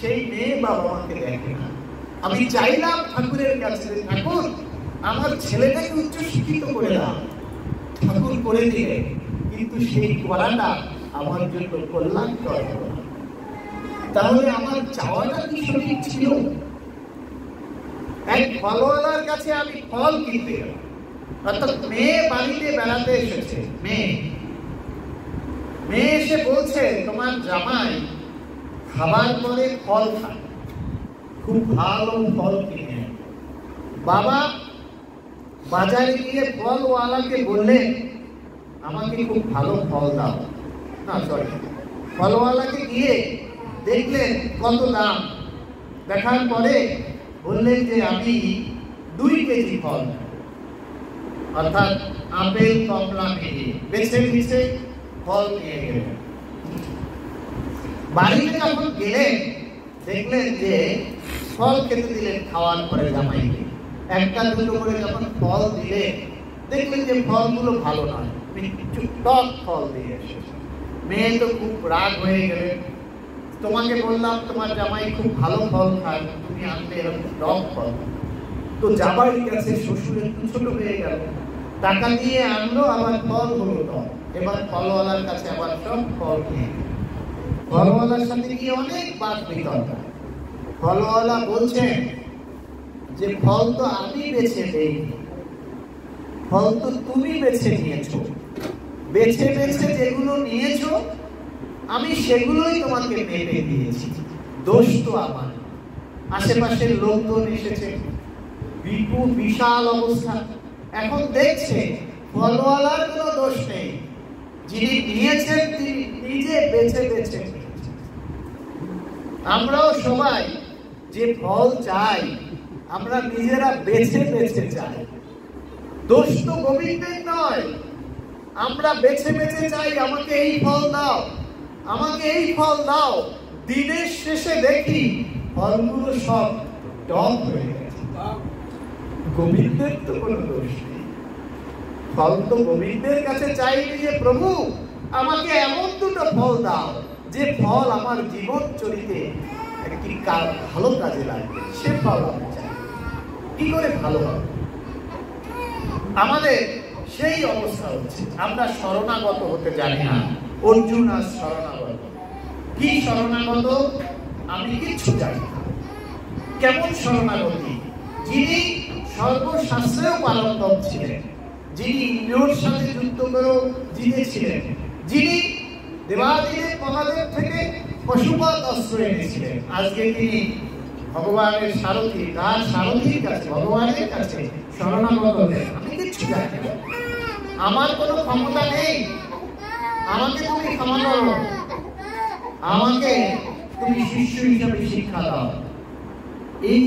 সেই মেয়ে বাবা মাকে দেখে না। আমি চাইলাম ঠাকুরের কাছে, ঠাকুর আমার ছেলেটাকে উচ্চ শিক্ষিত করে দাও। ঠাকুর করে দিলে, কিন্তু সেই করাটা আমার জন্য কল্যাণকর হলো না। তাহলে আমার চাওয়াটা কি সঠিক ছিল? এক ফলওয়ালার কাছে আমি ফল কিনতে গেলাম, অর্থাৎ মেয়ে বাড়িতে বেড়াতে এসেছে। মেয়ে এসে বলছে, তোমার জামাই খাবার পরে ফল খায়, খুব ভালো ফল কিনে। বাবা বাজারে গিয়ে ফলওয়ালাকে বললেন, আমাকে খুব ভালো ফল দাও। না সরি, ফলওয়ালাকে গিয়ে দেখলেন কত দাম, দেখার পরে বললেন যে আমি 2 কেজি ফল, অর্থাৎ আপেল কমলা মিলিয়ে বেছে বেছে ফল নিয়ে গেলেন। বাড়িতে যখন গেলেন দেখলেন যে ফল খেতে দিলেন, খাওয়ার পরে জামাইকে 1-2 করে যখন ফল দিলেন দেখলেন যে ফলগুলো ভালো নয়, টক ফল দিয়ে এসেছে। মেয়ে তো খুব রাগ হয়ে গেলেন, তোমাকে বললাম তোমার জামাই খুব ভালো ফল খায়, তুমি আনলে এরকম টক ফল। তো জামাইয়ের কাছে শ্বশুরের ছোট হয়ে গেল, টাকা দিয়ে আনলো, আবার ফল হলো টক। এবার ফলওয়ালার কাছে আবার সব ফল নিয়ে, ফলওয়ালার সাথে গিয়ে অনেক বাদ বিতর্ক। ফলওয়ালা বলছেন যে ফল তো আমি বেছে দেইনি, ফল তো তুমি বেছে নিয়েছো, বেছে বেছে যেগুলো নিয়েছো আমি সেগুলোই তোমাকে মেপে দিয়েছি, দোষ তো আমার। আশেপাশের লোকজন এসেছে, বিশাল অবস্থা, এখন দেখছে ফলওয়ালার কোনো দোষ নেই, যিনি নিয়েছেন তিনি নিজে বেছে বেছে। আমরাও সবাই যে ফল চাই আমরা নিজেরা বেছে বেছে চাই, দোষ তো গোবিন্দের নয়। আমরা বেছে বেছে চাই, আমাকে এই ফল দাও, আমাকে এই ফল দাও। দিনের শেষে দেখি ফলগুলো সব টক হয়ে গেছে। গোবিন্দের তো কোনো দোষ নেই, ফল তো গোবিন্দের কাছে চাইনি যে প্রভু আমাকে এমন 2টো ফল দাও যে ফল আমার জীবন চরিতে একটি ভালো কাজে লাগবে, সে ফল আমি চাই। কি করে ভালো হবে? আমাদের সেই অবস্থা হচ্ছে, আমরা শরণাগত হতে জানি না। অর্জুন আজ শরণাগত। কি শরণাগত? আমি কিচ্ছু জানি না। কেমন শরণাগতি? যিনি সর্বশাস্ত্রেও পারঙ্গম ছিলেন, যিনি ইন্দ্রিয়র সাথে যুক্ত করেও জিতেছিলেন, যিনি দেবাদিদেব মহাদেব থেকে পশুপাত অস্ত্র এনেছিলেন, আজকে তিনি ভগবানের সারথি, তার সারথির কাছে, ভগবানের কাছে শরণাগত হলেন। আমি কিচ্ছু জানি না, আমার কোনো ক্ষমতা নেই, আমাকে তুমি ক্ষমা করো, আমাকে তুমি শিষ্য হিসাবে শিক্ষা দাও। এই